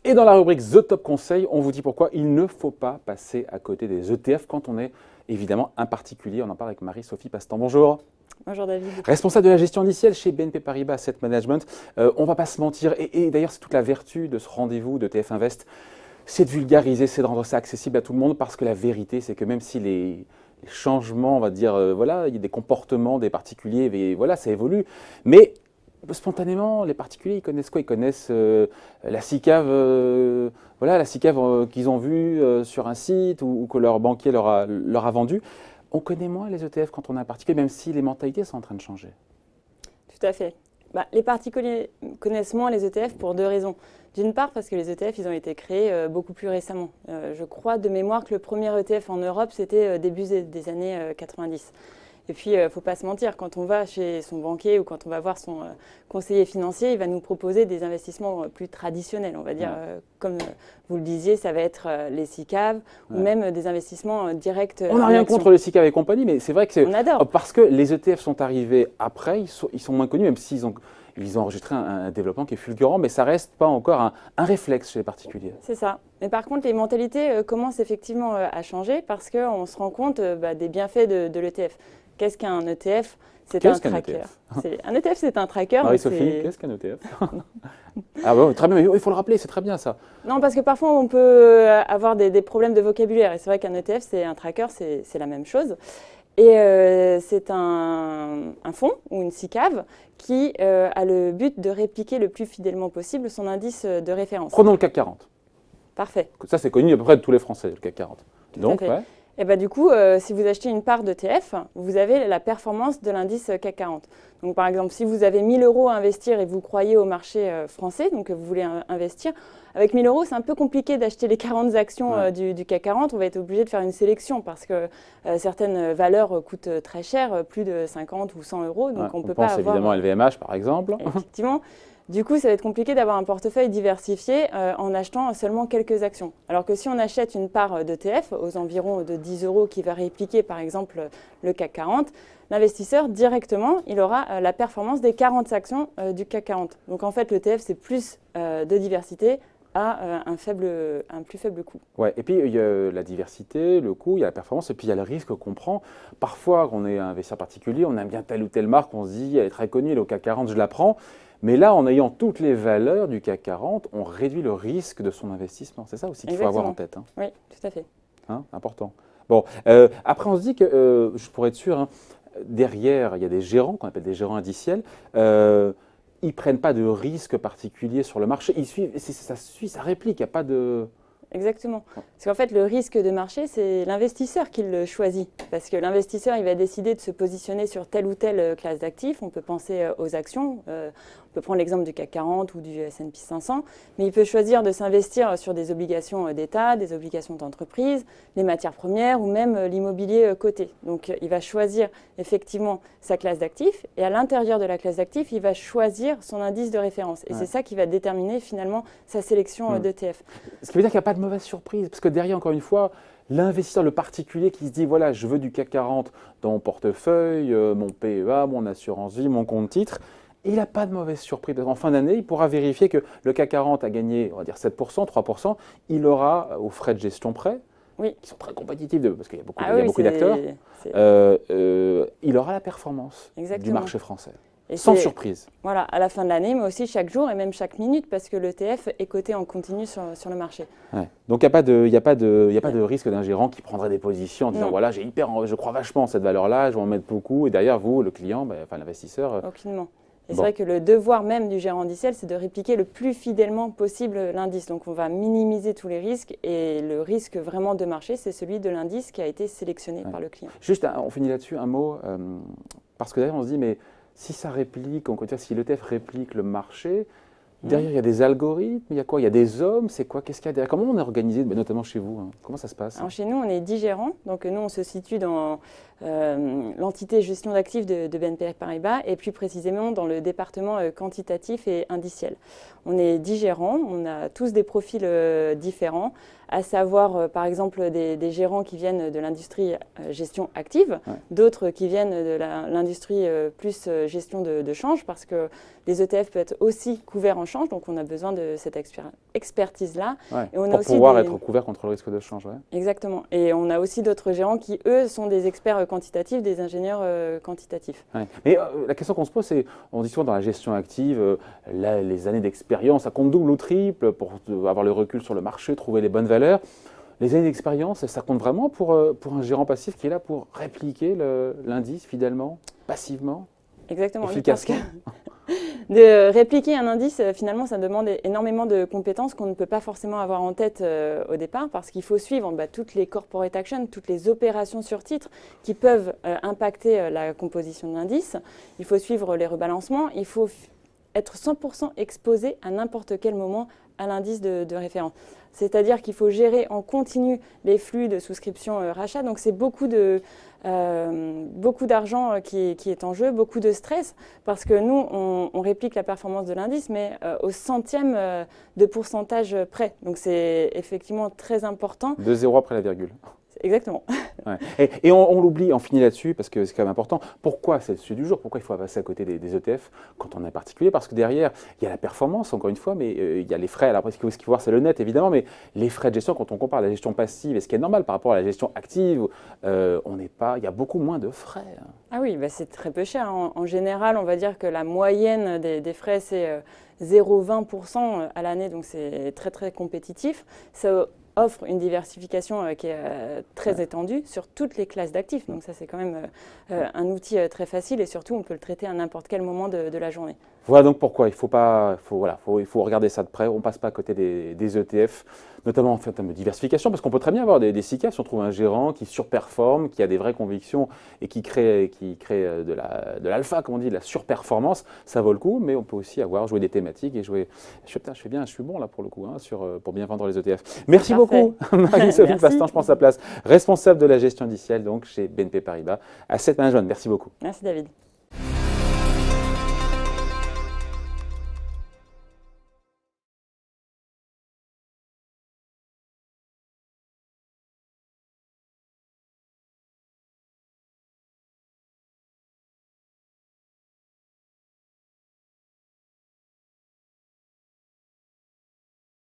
Et dans la rubrique The Top Conseil, on vous dit pourquoi il ne faut pas passer à côté des ETF quand on est évidemment un particulier. On en parle avec Marie-Sophie Pastan. Bonjour. Bonjour David. Responsable de la gestion indicielle chez BNP Paribas Asset Management. On ne va pas se mentir, et d'ailleurs c'est toute la vertu de ce rendez-vous de TF Invest, c'est de vulgariser, c'est de rendre ça accessible à tout le monde, parce que la vérité c'est que même si les changements, on va dire, voilà, il y a des comportements des particuliers, et voilà, ça évolue, mais spontanément, les particuliers, ils connaissent quoi? Ils connaissent la SICAV, voilà, la SICAV qu'ils ont vue sur un site ou que leur banquier leur a vendu. On connaît moins les ETF quand on est un particulier, même si les mentalités sont en train de changer. Tout à fait. Les particuliers connaissent moins les ETF pour deux raisons. D'une part, parce que les ETF, ils ont été créés beaucoup plus récemment. Je crois de mémoire que le premier ETF en Europe, c'était début des années 90. Et puis, il ne faut pas se mentir, quand on va chez son banquier ou quand on va voir son conseiller financier, il va nous proposer des investissements plus traditionnels. On va dire, comme vous le disiez, ça va être les SICAV ou même des investissements directs. On n'a rien contre les SICAV et compagnie, mais c'est vrai que on adore. Parce que les ETF sont arrivés après, ils sont moins connus, même s'ils ont enregistré un développement qui est fulgurant, mais ça ne reste pas encore un réflexe chez les particuliers. C'est ça. Mais par contre, les mentalités commencent effectivement à changer parce qu'on se rend compte des bienfaits de l'ETF. Qu'est-ce qu'un ETF? C'est un tracker. Un ETF, c'est un tracker. Marie-Sophie, qu'est-ce qu'un ETF? Ah bon, très bien, il faut le rappeler, c'est très bien ça. Non, parce que parfois on peut avoir des problèmes de vocabulaire. Et c'est vrai qu'un ETF, c'est un tracker, c'est la même chose. Et c'est un fonds ou une SICAV qui a le but de répliquer le plus fidèlement possible son indice de référence. Prenons le CAC 40. Parfait. Ça, c'est connu à peu près de tous les Français, le CAC 40. Donc, ouais. Et du coup, si vous achetez une part d'ETF, vous avez la performance de l'indice CAC 40. Donc par exemple, si vous avez 1 000 € à investir et vous croyez au marché français, donc vous voulez investir, avec 1 000 €, c'est un peu compliqué d'acheter les 40 actions du CAC 40. On va être obligé de faire une sélection parce que certaines valeurs coûtent très cher, plus de 50 ou 100 €. Donc on peut pas avoir… évidemment à LVMH par exemple. Effectivement. Du coup, ça va être compliqué d'avoir un portefeuille diversifié en achetant seulement quelques actions. Alors que si on achète une part d'ETF aux environs de 10 € qui va répliquer par exemple le CAC 40, l'investisseur directement, il aura la performance des 40 actions du CAC 40. Donc en fait, l'ETF, c'est plus de diversité à un plus faible coût. Ouais, et puis il y a la diversité, le coût, il y a la performance, et puis il y a le risque qu'on prend. Parfois, quand on est un investisseur particulier, on aime bien telle ou telle marque, on se dit, elle est très connue, elle est au CAC 40, je la prends. Mais là, en ayant toutes les valeurs du CAC 40, on réduit le risque de son investissement. C'est ça aussi qu'il faut avoir en tête. Hein. Oui, tout à fait. Hein, important. Bon, après, on se dit que, pour être sûr, derrière, il y a des gérants, qu'on appelle des gérants indiciels. Ils ne prennent pas de risque particulier sur le marché. Ils suivent, ça réplique, il n'y a pas de… Exactement. Parce qu'en fait, le risque de marché, c'est l'investisseur qui le choisit. Parce que l'investisseur, il va décider de se positionner sur telle ou telle classe d'actifs. On peut penser aux actions. On peut prendre l'exemple du CAC 40 ou du S&P 500. Mais il peut choisir de s'investir sur des obligations d'État, des obligations d'entreprise, les matières premières ou même l'immobilier coté. Donc, il va choisir effectivement sa classe d'actifs. Et à l'intérieur de la classe d'actifs, il va choisir son indice de référence. Et c'est ça qui va déterminer finalement sa sélection d'ETF. Ce qui veut dire qu'il n'y a pas de mauvaise surprise, parce que derrière, encore une fois, l'investisseur, le particulier qui se dit, voilà, je veux du CAC 40 dans mon portefeuille, mon PEA, mon assurance vie, mon compte titre, il n'a pas de mauvaise surprise. En fin d'année, il pourra vérifier que le CAC 40 a gagné, on va dire 7%, 3%, il aura, aux frais de gestion prêt, qui sont très compétitifs, parce qu'il y a beaucoup d'acteurs, il aura la performance du marché français. Et sans surprise. Voilà, à la fin de l'année, mais aussi chaque jour et même chaque minute, parce que l'ETF est coté en continu sur le marché. Ouais. Donc, il n'y a pas de risque d'un gérant qui prendrait des positions en disant, voilà, je crois vachement en cette valeur-là, je vais en mettre beaucoup, et derrière, vous, le client, l'investisseur… Aucunement. Et c'est vrai que le devoir même du gérant indiciel, c'est de répliquer le plus fidèlement possible l'indice. Donc, on va minimiser tous les risques, et le risque vraiment de marché, c'est celui de l'indice qui a été sélectionné par le client. Juste, on finit là-dessus, un mot, parce que derrière, on se dit, mais… Si ça réplique, si l'ETF réplique le marché, derrière il y a des algorithmes, il y a quoi? Il y a des hommes, c'est quoi? Qu'est-ce qu'il y a derrière? Comment on est organisé, notamment chez vous? Comment ça se passe? Alors chez nous, on est 10 gérants. Donc nous, on se situe dans l'entité gestion d'actifs de BNP Paribas et plus précisément dans le département quantitatif et indiciel. On est 10 gérants, on a tous des profils différents, à savoir par exemple des gérants qui viennent de l'industrie gestion active, d'autres qui viennent de l'industrie plus gestion de change, parce que les ETF peuvent être aussi couverts change, donc on a besoin de cette expertise-là. Ouais, Et on a pour aussi pouvoir être couvert contre le risque de change. Ouais. Exactement. Et on a aussi d'autres gérants qui, eux, sont des experts quantitatifs, des ingénieurs quantitatifs. Ouais. Mais la question qu'on se pose, c'est, on dit souvent dans la gestion active, les années d'expérience, ça compte double ou triple pour avoir le recul sur le marché, trouver les bonnes valeurs. Les années d'expérience, ça compte vraiment pour un gérant passif qui est là pour répliquer l'indice fidèlement, passivement, Exactement. efficacement. De répliquer un indice, finalement, ça demande énormément de compétences qu'on ne peut pas forcément avoir en tête au départ, parce qu'il faut suivre toutes les corporate actions, toutes les opérations sur titre qui peuvent impacter la composition de l'indice. Il faut suivre les rebalancements, il faut être 100% exposé à n'importe quel moment à l'indice de référence. C'est-à-dire qu'il faut gérer en continu les flux de souscription rachat. Donc c'est beaucoup d'argent qui est en jeu, beaucoup de stress, parce que nous, on réplique la performance de l'indice, mais au centième de pourcentage près. Donc c'est effectivement très important. De 0 après la virgule. Exactement. Ouais. Et on l'oublie, on finit là-dessus, parce que c'est quand même important. Pourquoi c'est le sujet du jour? Pourquoi il faut passer à côté des ETF quand on est particulier? Parce que derrière, il y a la performance, encore une fois, mais il y a les frais. Alors après, ce qu'il faut voir, c'est le net, évidemment, mais les frais de gestion, quand on compare la gestion passive, et ce qui est normal par rapport à la gestion active, il y a beaucoup moins de frais. Ah oui, c'est très peu cher. En général, on va dire que la moyenne des frais, c'est 0,20% à l'année, donc c'est très très compétitif. Ça offre une diversification qui est très étendue sur toutes les classes d'actifs. Donc ça, c'est quand même un outil très facile et surtout, on peut le traiter à n'importe quel moment de la journée. Voilà donc pourquoi il faut regarder ça de près. On ne passe pas à côté des ETF, notamment en termes de diversification, parce qu'on peut très bien avoir des SICAV si on trouve un gérant qui surperforme, qui a des vraies convictions et qui crée de l'alpha, comme on dit, de la surperformance. Ça vaut le coup, mais on peut aussi jouer des thématiques et jouer. Je suis bon là pour le coup, pour bien vendre les ETF. Merci beaucoup, Marie-Sophie Pastan, je prends sa place, responsable de la gestion indicielle donc chez BNP Paribas Asset Management. Merci beaucoup. Merci David.